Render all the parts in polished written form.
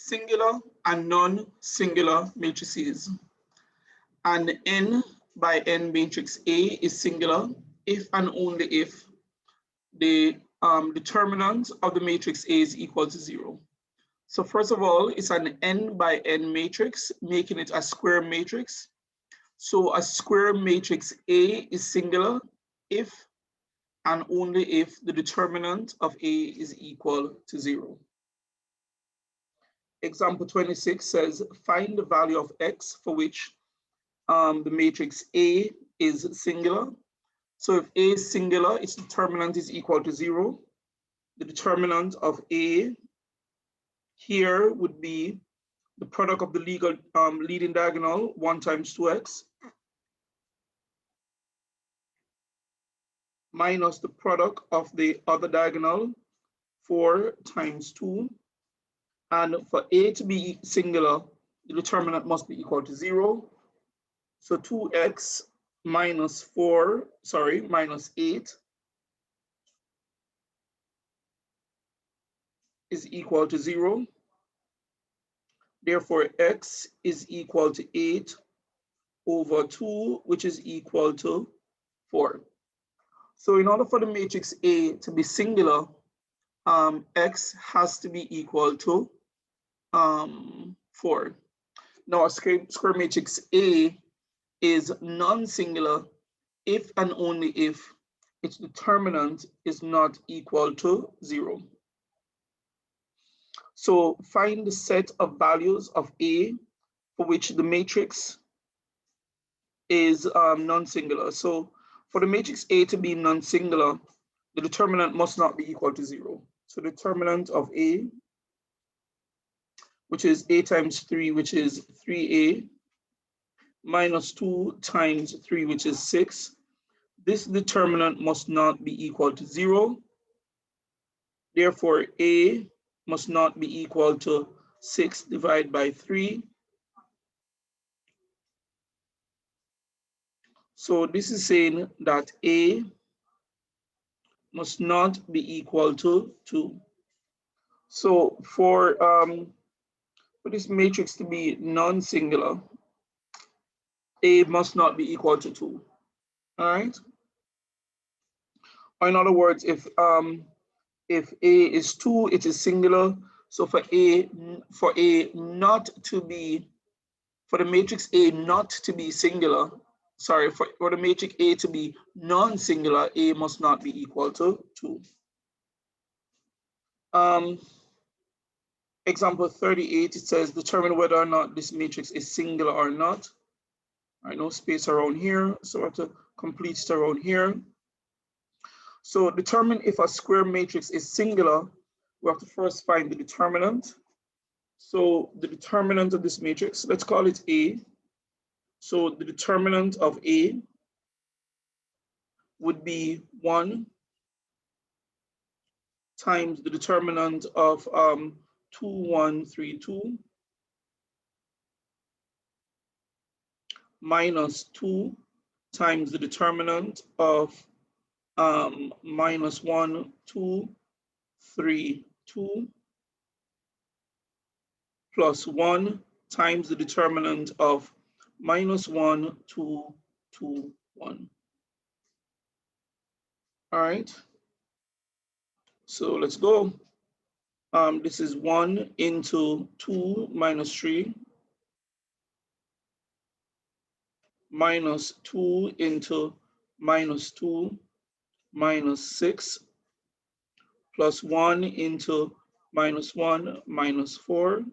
singular and non-singular matrices. An n by n matrix A is singular if and only if the determinant of the matrix A is equal to 0. So first of all, it's an n by n matrix, making it a square matrix. So a square matrix A is singular if and only if the determinant of A is equal to 0. Example 26 says, find the value of x for which the matrix A is singular. So if A is singular, its determinant is equal to 0. The determinant of A here would be the product of the leading diagonal, 1 times 2x, minus the product of the other diagonal, 4 times 2. And for A to be singular, the determinant must be equal to 0. So 2x minus 8 is equal to 0. Therefore, x is equal to 8 over 2, which is equal to 4. So in order for the matrix A to be singular, x has to be equal to 4. Now, a square matrix A is non-singular if and only if its determinant is not equal to 0. So find the set of values of A for which the matrix is non-singular. So for the matrix A to be non-singular, the determinant must not be equal to 0. So the determinant of A, which is A times 3, which is 3A, minus 2 times 3, which is 6. This determinant must not be equal to 0. Therefore, A must not be equal to 6 divided by 3. So this is saying that A must not be equal to 2. So for this matrix to be non-singular, A must not be equal to 2. All right. Or in other words, if A is 2, it is singular. So for the matrix A not to be singular, for the matrix A to be non-singular, A must not be equal to 2. Example 38, it says determine whether or not this matrix is singular or not. I know space around here, so I have to complete it around here. So determine if a square matrix is singular, we have to first find the determinant. So the determinant of this matrix, let's call it A. So the determinant of A would be 1 times the determinant of 2, 1, 3, 2 minus 2 times the determinant of minus 1, 2, 3, 2 plus 1 times the determinant of minus 1, 2, 2, 1. All right. So let's go. This is 1 into 2 minus 3 minus 2 into minus 2 minus 6 plus 1 into minus 1 minus 4.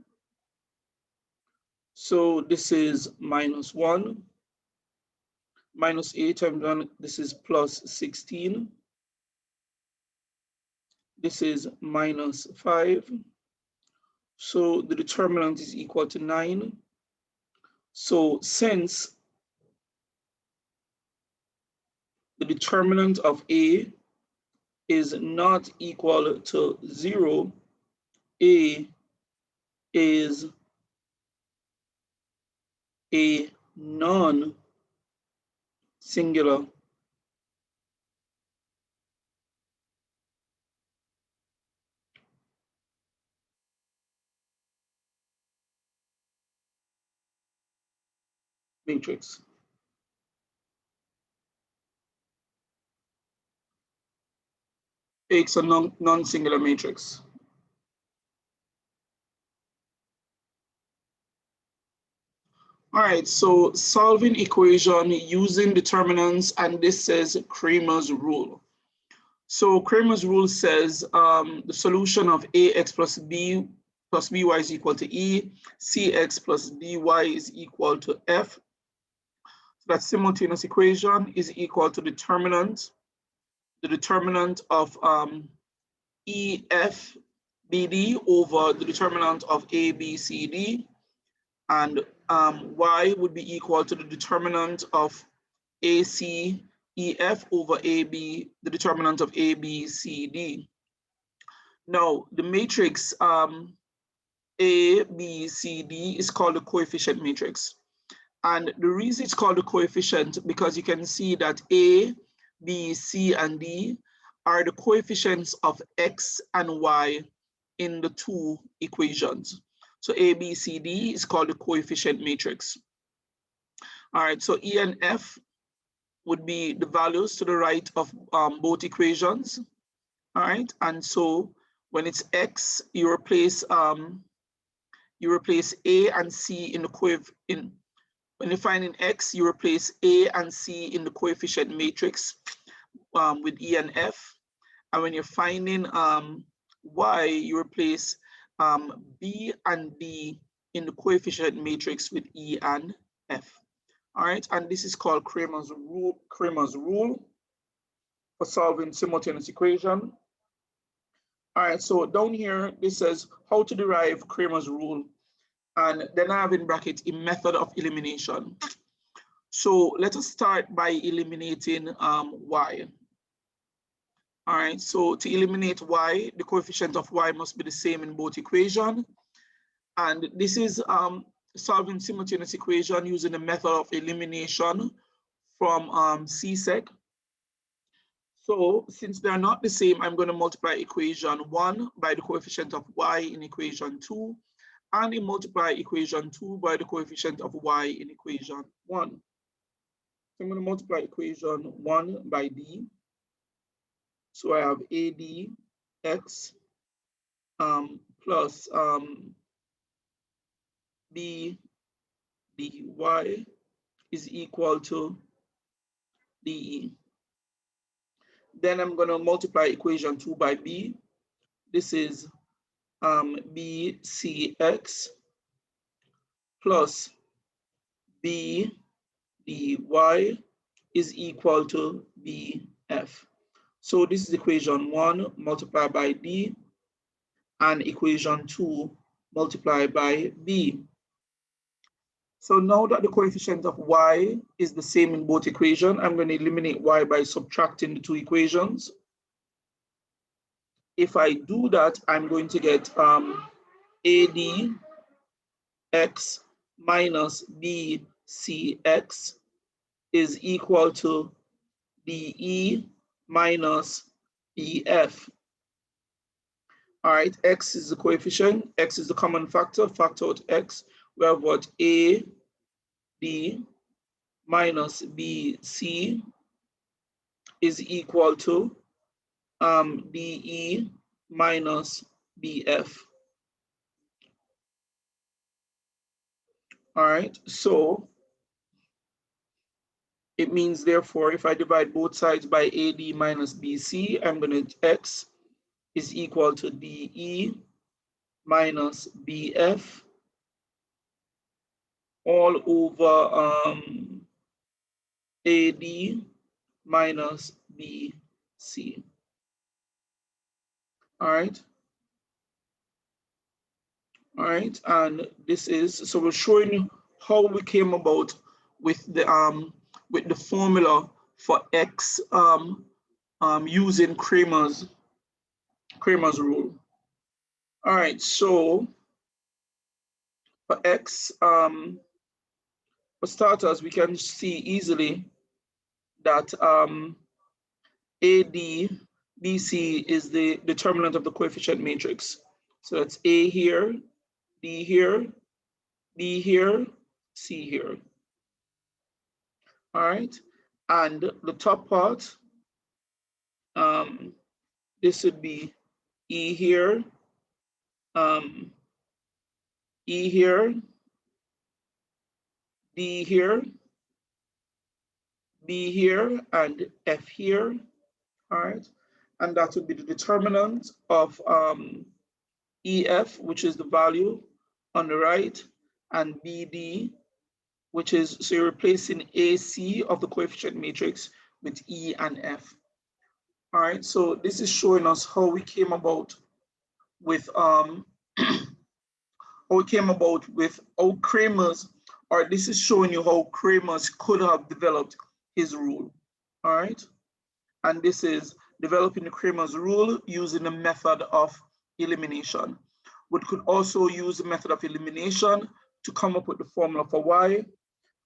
So this is minus 1 minus 8 times 1, this is plus 16. This is minus 5. So the determinant is equal to 9. So since the determinant of A is not equal to 0, A is a non-singular matrix. X a non-singular matrix. All right, so solving equation using determinants, and this says Cramer's rule. So Cramer's rule says the solution of ax plus b plus by is equal to e, cx plus dy is equal to f. So that simultaneous equation is equal to the determinant of ef bd over the determinant of abcd, and y would be equal to the determinant of ACEF over AB, the determinant of ABCD. Now, the matrix ABCD is called the coefficient matrix. And the reason it's called the coefficient, because you can see that A, B, C, and D are the coefficients of X and Y in the two equations. So ABCD is called the coefficient matrix. All right, so E and F would be the values to the right of both equations. All right, and so when it's X, you replace A and C in the when you're finding X, you replace A and C in the coefficient matrix with E and F. And when you're finding Y, you replace B and D in the coefficient matrix with E and F. All right, and this is called Cramer's rule for solving simultaneous equation. All right, so down here, this says how to derive Cramer's rule. And then I have in brackets a method of elimination. So let us start by eliminating y. All right, so to eliminate y, the coefficient of y must be the same in both equations. And this is solving simultaneous equation using the method of elimination from CSEC. So since they're not the same, I'm going to multiply equation 1 by the coefficient of y in equation 2, and multiply equation 2 by the coefficient of y in equation 1. So I'm going to multiply equation 1 by d. So I have ADX plus B dy is equal to DE. Then I'm going to multiply equation 2 by B. This is BCX plus B dy is equal to BF. So this is equation 1 multiplied by D, and equation 2 multiplied by B. So now that the coefficient of y is the same in both equations, I'm going to eliminate y by subtracting the two equations. If I do that, I'm going to get ADX minus BCX is equal to DE minus BF. All right, x is the coefficient, x is the common factor, factor out x. We have what? A D minus BC is equal to DE minus BF. All right, so it means therefore if I divide both sides by AD minus BC, I'm going to x is equal to DE minus BF all over AD minus BC. All right. All right, and this is, so we're showing you how we came about with the formula for x using Cramer's rule. All right, so for x, for starters, we can see easily that AD BC is the determinant of the coefficient matrix. So that's A here, D here, B here, C here. all right? And the top part, this would be E here, E here, D here, B here, and F here, all right? And that would be the determinant of EF, which is the value on the right, and BD, which is, so you're replacing AC of the coefficient matrix with E and F. All right, so this is showing us how we came about with how Cramer's, or this is showing you how Cramer's could have developed his rule. All right, and this is developing the Cramer's rule using the method of elimination. We could also use the method of elimination to come up with the formula for y.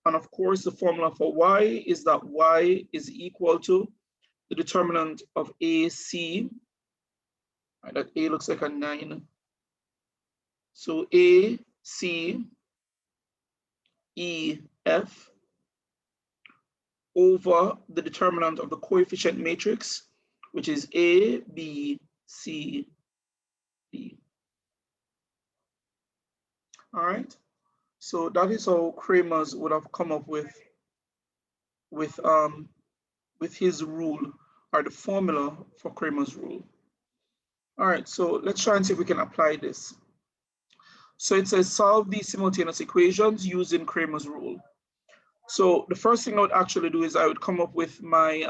And of course, the formula for y is that y is equal to the determinant of AC. Right, that A looks like a 9. So AC EF over the determinant of the coefficient matrix, which is A, B, C, D. All right. So that is how Cramer's would have come up with his rule, or the formula for Cramer's rule. All right, so let's try and see if we can apply this. So it says solve these simultaneous equations using Cramer's rule. So the first thing I would actually do is I would come up with my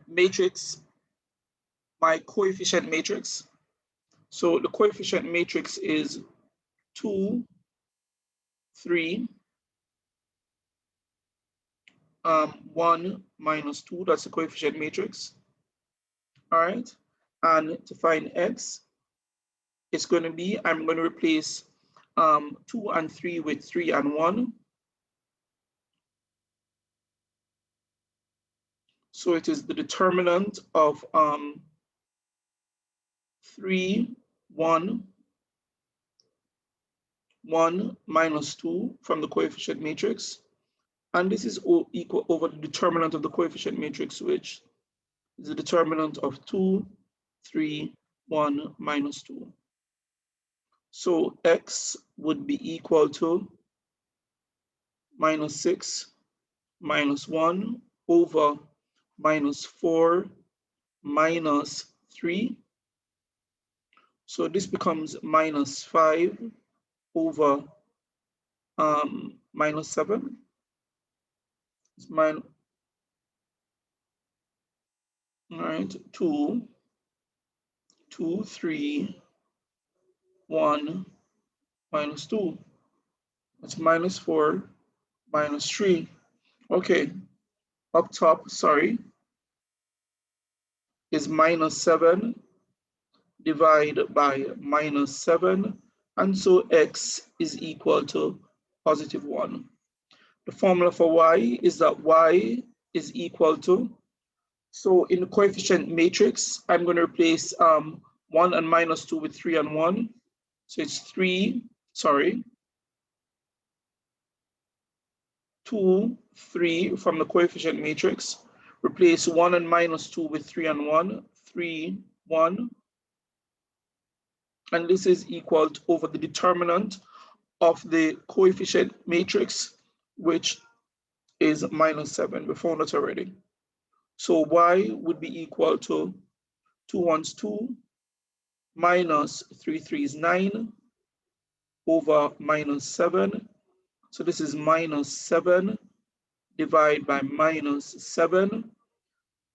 matrix, my coefficient matrix. So the coefficient matrix is 2, 3, 1 minus 2. That's the coefficient matrix. All right, and to find x, it's going to be, I'm going to replace 2 and 3 with 3 and 1. So it is the determinant of 3, 1, 1 minus 2 from the coefficient matrix. And this is equal over the determinant of the coefficient matrix, which is the determinant of 2, 3, 1 minus 2. So x would be equal to minus 6 minus 1 over minus 4 minus 3. So this becomes minus 5 over minus 7. It's all right, 2, 2, 3, 1 minus 2. That's minus 4 minus 3. Okay, up top, sorry, is minus 7 divided by minus 7. And so x is equal to positive 1. The formula for y is that y is equal to, so in the coefficient matrix, I'm going to replace 1 and minus 2 with 3 and 1. So it's 2, 3 from the coefficient matrix. Replace 1 and minus 2 with 3 and 1, 3, 1. And this is equal to over the determinant of the coefficient matrix, which is minus 7. We found that already. So y would be equal to 2 1s 2 minus 3 3s 9 over minus 7. So this is minus 7 divided by minus 7.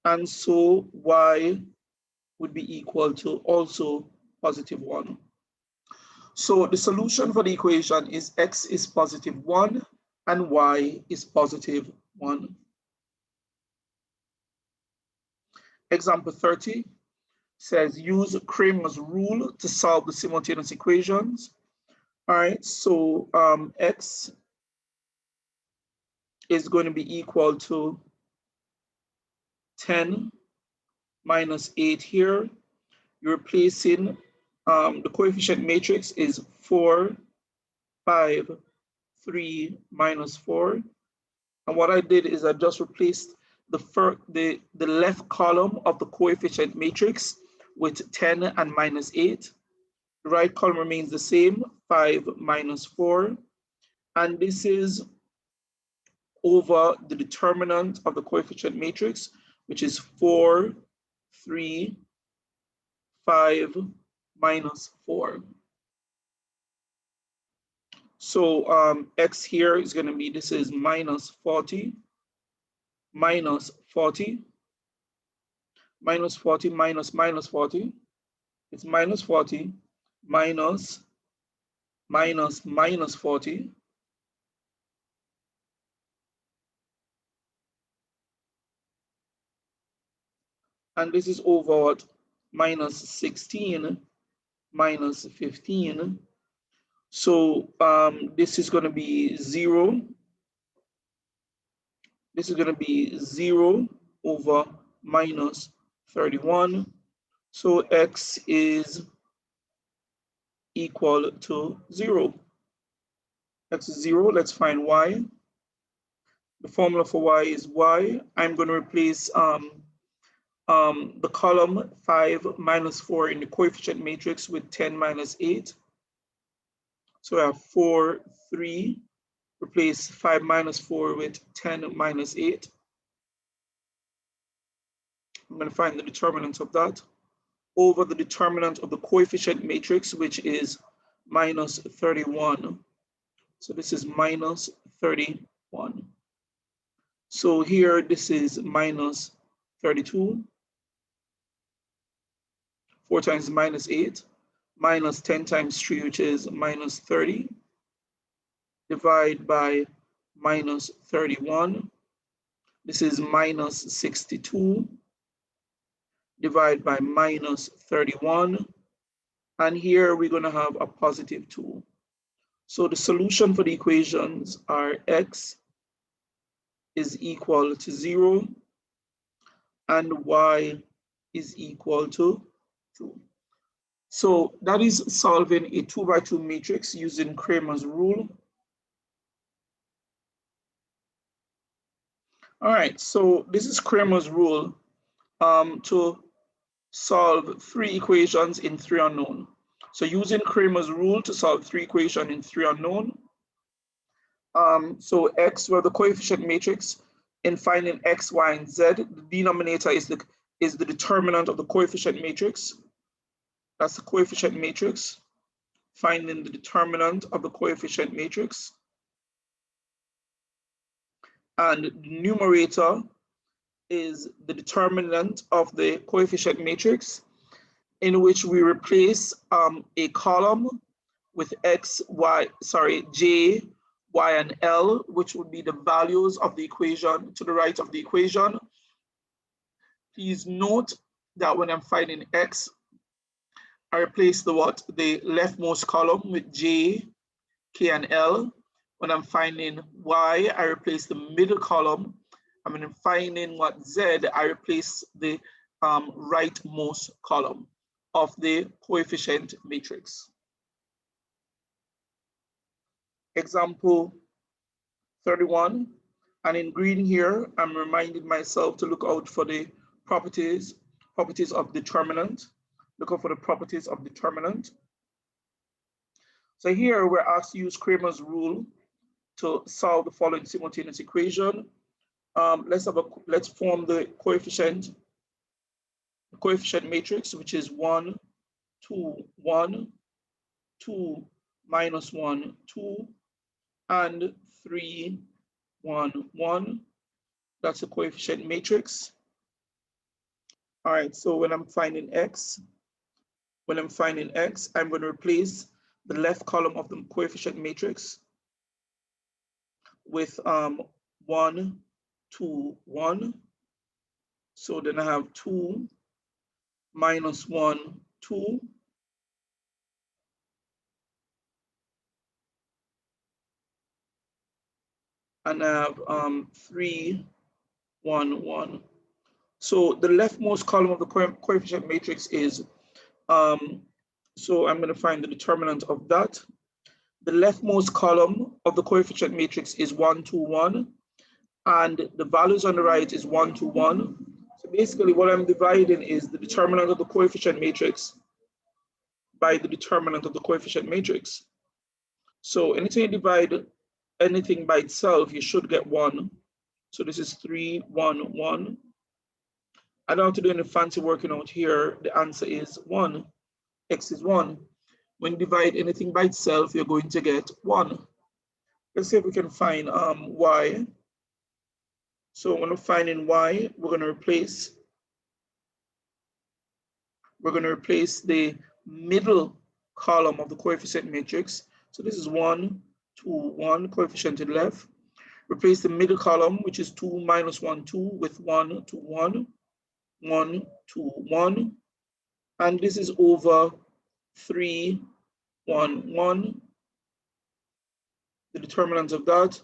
And so y would be equal to also positive 1. So the solution for the equation is x is positive 1 and y is positive 1. Example 30 says use Cramer's rule to solve the simultaneous equations. All right, so x is going to be equal to 10 minus 8 here. You're replacing the coefficient matrix is 4, 5, 3, minus 4. And what I did is I just replaced the left column of the coefficient matrix with 10 and minus 8. The right column remains the same, 5 minus 4. And this is over the determinant of the coefficient matrix, which is 4, 3, 5, minus 4. So x here is going to be, this is minus 40, minus 40, minus 40, minus 40. It's minus 40, minus 40. And this is over what? Minus 16, minus 15. So this is going to be 0. This is going to be 0 over minus 31. So x is equal to 0. X is 0. Let's find y. The formula for y is y. I'm going to replace the column 5 minus 4 in the coefficient matrix with 10 minus 8. So I have 4, 3. Replace 5 minus 4 with 10 minus 8. I'm going to find the determinant of that over the determinant of the coefficient matrix, which is minus 31. So this is minus 31. So here, this is minus 32. 4 times minus 8, minus 10 times 3, which is minus 30. Divide by minus 31. This is minus 62. Divide by minus 31. And here we're going to have a positive 2. So the solution for the equations are x is equal to 0 and y is equal to 2. So that is solving a 2x2 matrix using Cramer's rule. All right, so this is Cramer's rule to solve 3 equations in 3 unknown. So using Cramer's rule to solve 3 equations in 3 unknown. So x, well, the coefficient matrix, in finding x, y, and z, the denominator is the determinant of the coefficient matrix. That's the coefficient matrix. Finding the determinant of the coefficient matrix. And the numerator is the determinant of the coefficient matrix, in which we replace a column with j, y, and l, which would be the values of the equation to the right of the equation. Please note that when I'm finding x, I replace the leftmost column with j, k, and l. When I'm finding y, I replace the middle column. And when I'm finding z, I replace the rightmost column of the coefficient matrix. Example 31. And in green here, I'm reminding myself to look out for the properties of determinant. Look out for the properties of determinant. So here we're asked to use Cramer's rule to solve the following simultaneous equation. Let's form the coefficient matrix, which is 1, 2, 1, 2, minus 1, 2, and 3, 1, 1. That's the coefficient matrix. All right, so when I'm finding x, I'm going to replace the left column of the coefficient matrix with 1, 2, 1. So then I have 2, minus 1, 2. And I have 3, 1, 1. So the leftmost column of the coefficient matrix is So I'm going to find the determinant of that. The leftmost column of the coefficient matrix is 1, 2, 1, and the values on the right is 1, 2, 1. So basically what I'm dividing is the determinant of the coefficient matrix by the determinant of the coefficient matrix. So anytime you divide anything by itself, you should get 1. So this is 3, 1, 1. I don't have to do any fancy working out here. The answer is 1. X is 1. When you divide anything by itself, you're going to get 1. Let's see if we can find y. So when we're finding y, we're going to replace the middle column of the coefficient matrix. So this is 1, 2, 1, coefficient to the left. Replace the middle column, which is 2 minus 1, 2, with 1, 2, 1, 1, 2, 1. And this is over 3, 1, 1. The determinant of that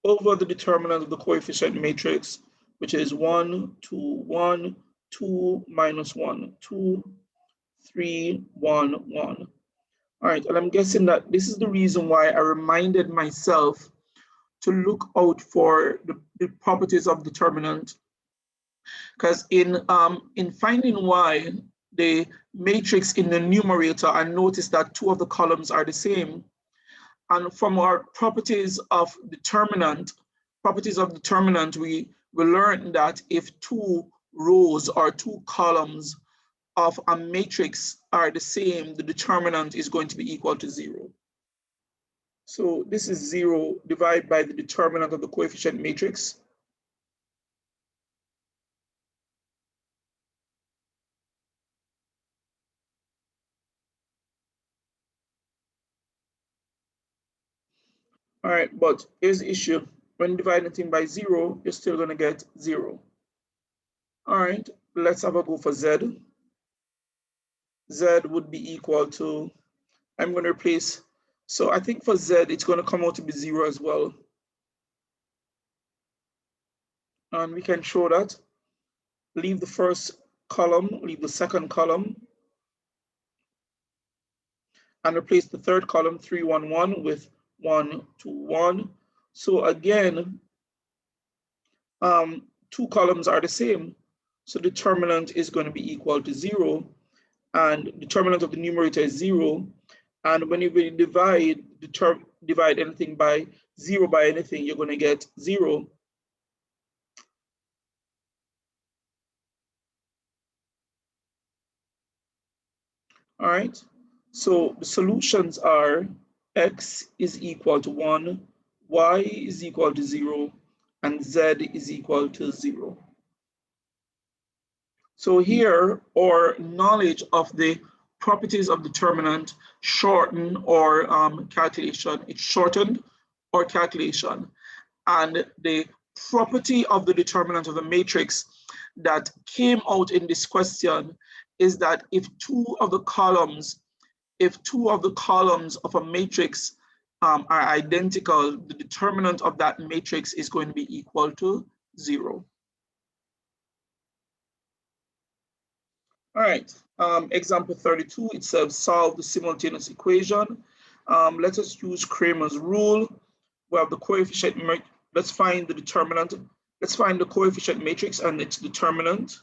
over the determinant of the coefficient matrix, which is 1, 2, 1, 2 minus 1, 2, 3, 1, 1. All right, and I'm guessing that this is the reason why I reminded myself to look out for the properties of determinant, because in finding y, the matrix in the numerator, I noticed that 2 of the columns are the same. And from our properties of determinant, we learned that if 2 rows or 2 columns of a matrix are the same, the determinant is going to be equal to 0. So this is 0 divided by the determinant of the coefficient matrix. All right, but here's the issue. When dividing a thing by 0, you're still going to get 0. All right, let's have a go for z. Z would be equal to, I'm going to replace, so I think for z, it's going to come out to be 0 as well. And we can show that. Leave the first column, leave the second column, and replace the third column, 3, 1, 1, with 1, 2, 1. So again, 2 columns are the same. So determinant is going to be equal to 0. And determinant of the numerator is 0. And when you divide anything by 0 by anything, you're going to get 0. All right. So the solutions are x is equal to 1, y is equal to 0, and z is equal to 0. So here, our knowledge of the properties of determinant shorten or calculation. It's shortened or calculation. And the property of the determinant of the matrix that came out in this question is that if two of the columns of a matrix are identical, the determinant of that matrix is going to be equal to 0. All right, example 32, it says solve the simultaneous equation. Let us use Cramer's rule. We have the coefficient, let's find the determinant. Let's find the coefficient matrix and its determinant.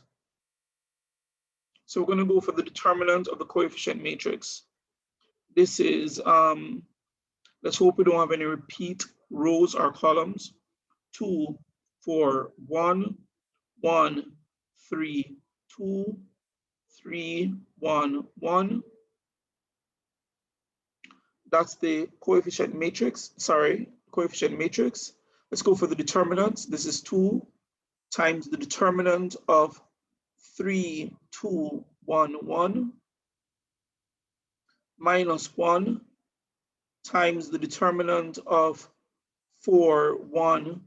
So we're going to go for the determinant of the coefficient matrix. This is, let's hope we don't have any repeat rows or columns. 2, 4, 1, 1, 3, 2, 3, 1, 1. That's the coefficient matrix, coefficient matrix. Let's go for the determinant. This is 2 times the determinant of 3, 2, 1, 1, minus 1 times the determinant of 4, 1,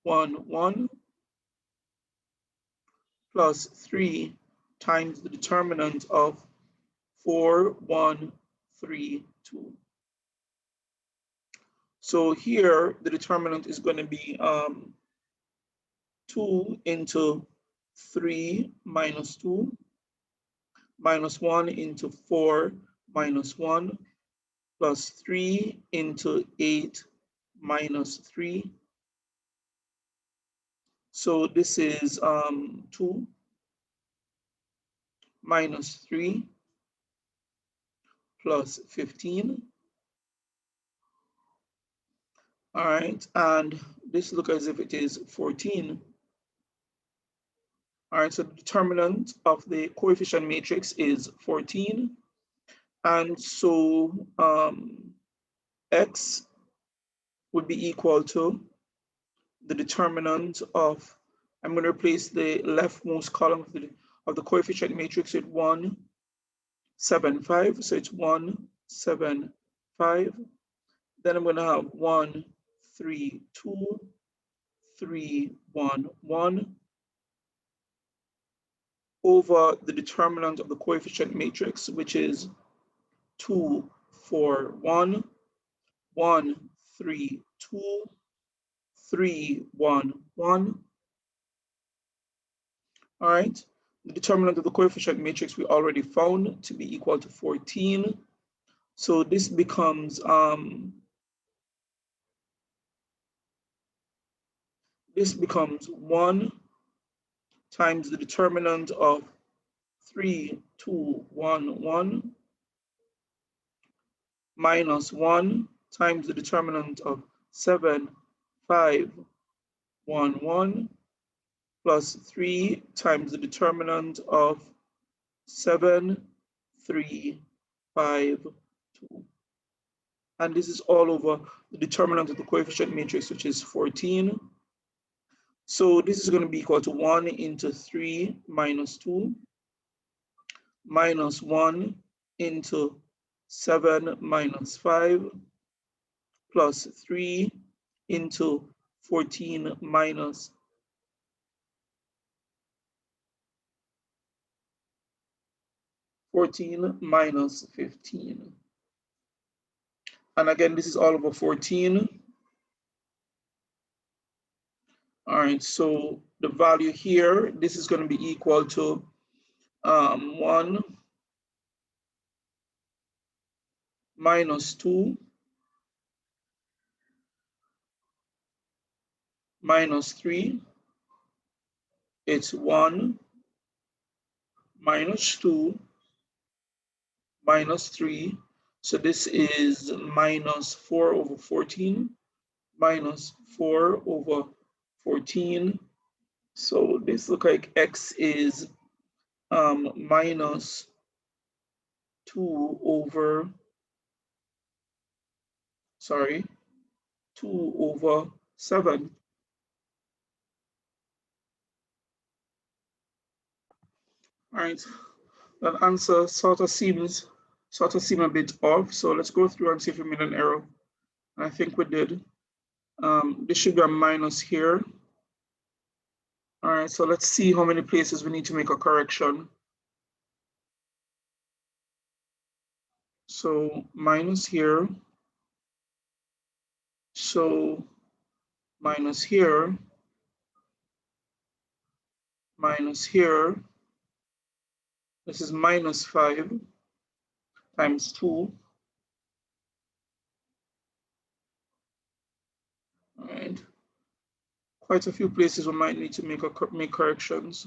1, 1, plus 3 times the determinant of 4, 1, 3, 2. So here, the determinant is going to be 2 into 3 minus 2 minus 1 into 4 minus 1 plus 3 into 8 minus 3. So this is 2 minus 3 plus 15. All right, and this looks as if it is 14. All right, so the determinant of the coefficient matrix is 14. And so x would be equal to the determinant of, I'm going to replace the leftmost column of the coefficient matrix with 1, 7, 5. So it's 1, 7, 5. Then I'm going to have 1, 3, 2, 3, 1, 1 over the determinant of the coefficient matrix, which is 2, 4, 1, 1, 3, 2, 3, 1, 1. All right. The determinant of the coefficient matrix we already found to be equal to 14. So this becomes 1 times the determinant of 3, 2, 1, 1 minus 1 times the determinant of 7, 5, 1, 1 plus 3 times the determinant of 7, 3, 5, 2. And this is all over the determinant of the coefficient matrix, which is 14. So this is going to be equal to 1 into 3 minus 2 minus 1 into 7 minus 5 plus 3 into 14 minus 15. And again, this is all over 14. All right, so the value here, this is going to be equal to 1 minus 2 minus 3. It's 1 minus 2 minus 3. So this is minus 4 over 14 minus 4 over 14. So this looks like x is minus 2 over 7. All right, that answer sort of seems a bit off. So let's go through and see if we made an error. And I think we did. This should be a minus here. All right, so let's see how many places we need to make a correction. So minus here. So minus here. Minus here. This is minus 5 times 2. All right. Quite a few places we might need to make corrections.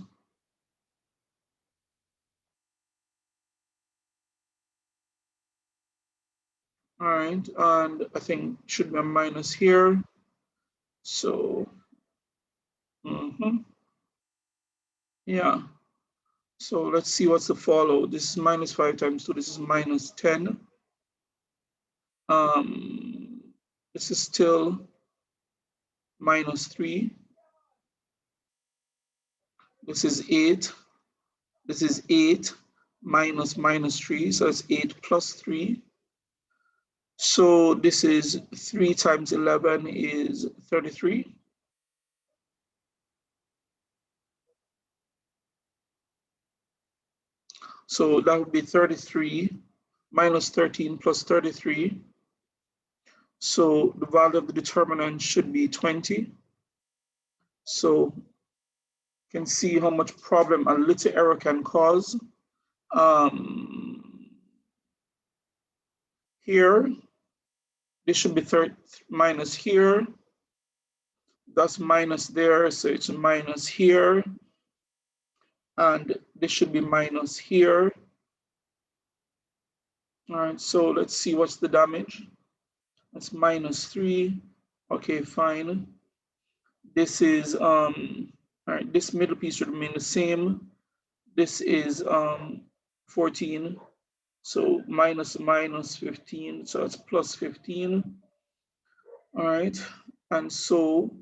All right, and I think should be a minus here. So, yeah. So let's see what's the follow. This is minus 5 times 2. This is minus 10. This is still minus 3. This is 8. This is 8 minus minus 3. So it's 8 plus 3. So this is 3 times 11 is 33. So that would be 33 minus 13 plus 33. So the value of the determinant should be 20. So you can see how much problem a little error can cause. Here, this should be minus here. That's minus there, so it's minus here. And this should be minus here. All right, so let's see what's the damage. That's minus 3. Okay, fine. This is, all right, this middle piece should remain the same. This is 14. So minus 15, so it's plus 15. All right, and so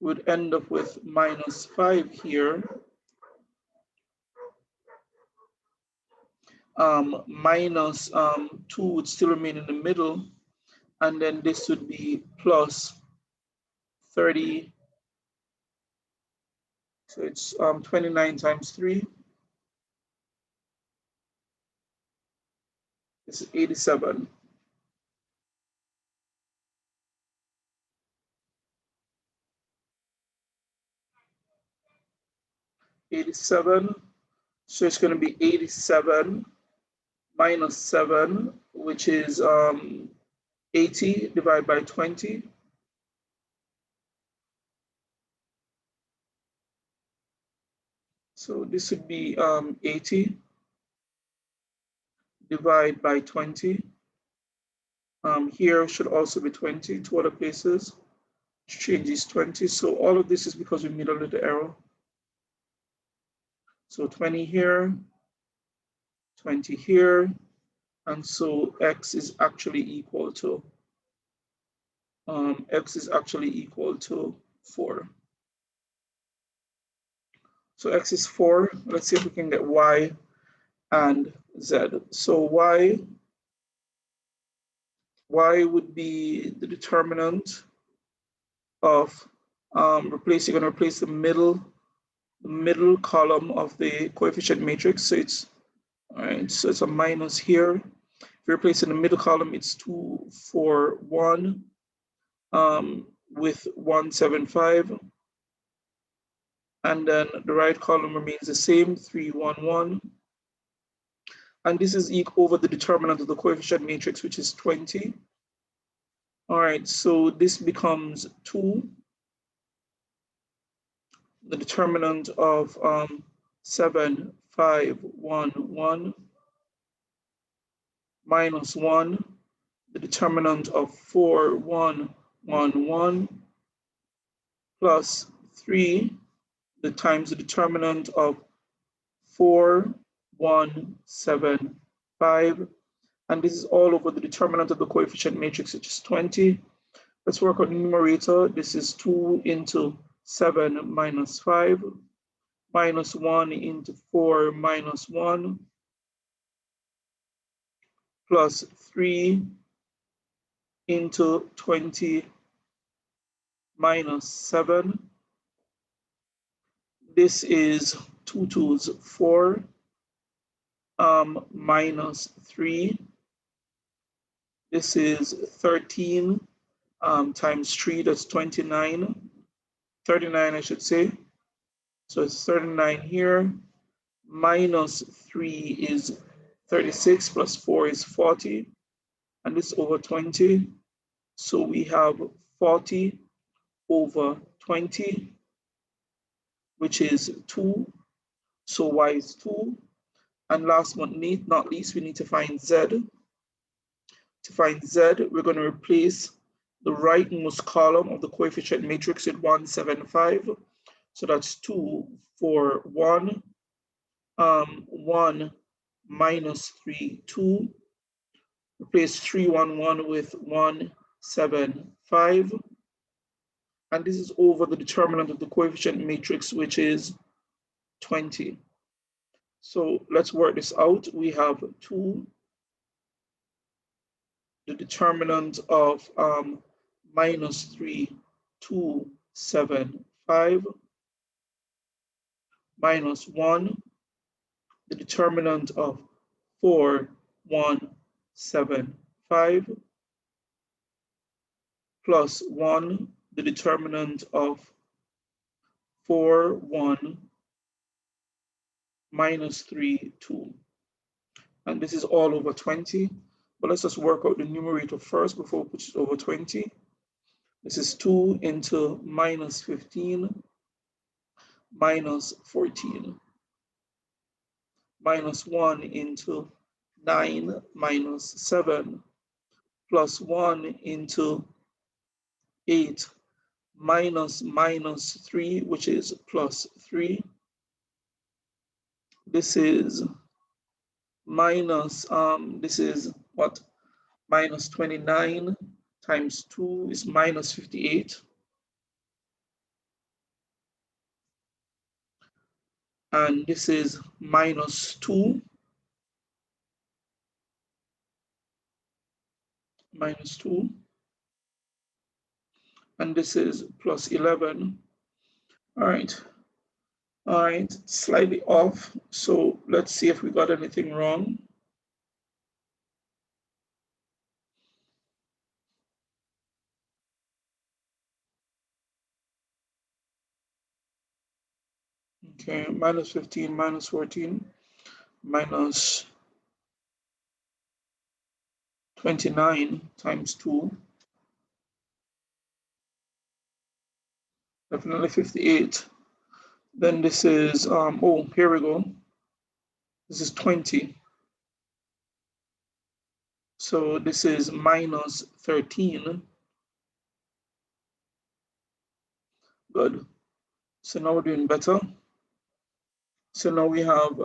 we'd end up with minus 5 here. Minus 2 would still remain in the middle, and then this would be plus 30. So it's 29 times 3. This is 87. 87. So it's going to be 87 minus 7, which is 80 divided by 20. So this would be 80 divided by 20. Here should also be 20, two other places. Change is 20. So all of this is because we made a little error. So 20 here, 20 here, and so x is actually equal to 4. So x is 4. Let's see if we can get y and z. So y would be the determinant of you're going to replace the middle column of the coefficient matrix. So it's all right. So it's a minus here. If you replace in the middle column, it's 2, 4, 1 with 175. And then the right column remains the same, 3, 1, 1. And this is equal over the determinant of the coefficient matrix, which is 20. All right, so this becomes 2. The determinant of 7, 5, 1, 1 minus 1. The determinant of 4, 1, 1, 1 plus 3 times the determinant of 4, 1, 7, 5. And this is all over the determinant of the coefficient matrix, which is 20. Let's work on the numerator. This is 2 into 7 minus 5, minus 1 into 4 minus 1, plus 3 into 20 minus 7. This is 2 2's 4 minus 3. This is 13 times 3, that's 29. 39, I should say. So it's 39 here. Minus 3 is 36, plus 4 is 40. And this over 20. So we have 40 over 20, which is 2. So y is 2. And last but not least, we need to find z. To find z, we're going to replace the rightmost column of the coefficient matrix with 175. So that's 2, 4, 1. 1 minus 3, 2. Replace 3, 1, 1 with 1, 7, 5. And this is over the determinant of the coefficient matrix, which is 20. So let's work this out. We have 2, the determinant of minus 3, 2, 7, 5, minus 1, the determinant of 4, 1, 7, 5, plus 1, the determinant of 4, 1, minus 3, 2. and this is all over 20. But let's just work out the numerator first before we put it over 20. This is 2 into minus 15 minus 14 minus 1 into 9 minus 7 plus 1 into 8 minus minus 3, which is plus 3. This is minus, this is what? Minus 29 times 2 is minus 58. And this is minus 2. Minus 2. And this is plus 11. All right. All right, slightly off. So let's see if we got anything wrong. Okay, minus 15, minus 14, minus 29 times 2. Definitely 58. Then this is, oh, here we go. This is 20. So this is minus 13. Good. So now we're doing better. So now we have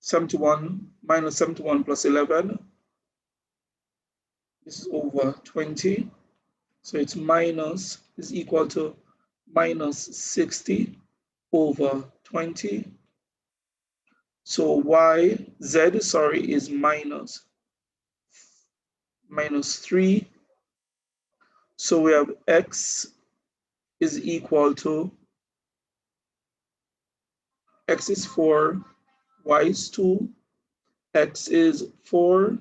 71 minus 71 plus 11. This is over 20. So it's minus is equal to minus 60 over 20. So z, sorry, is minus 3. So we have x is equal to, x is 4, y is 2, x is 4,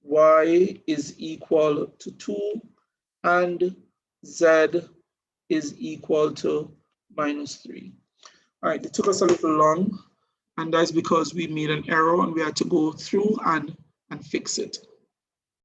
y is equal to 2, and z is equal to minus 3. All right, it took us a little long, and that's because we made an error and we had to go through and fix it.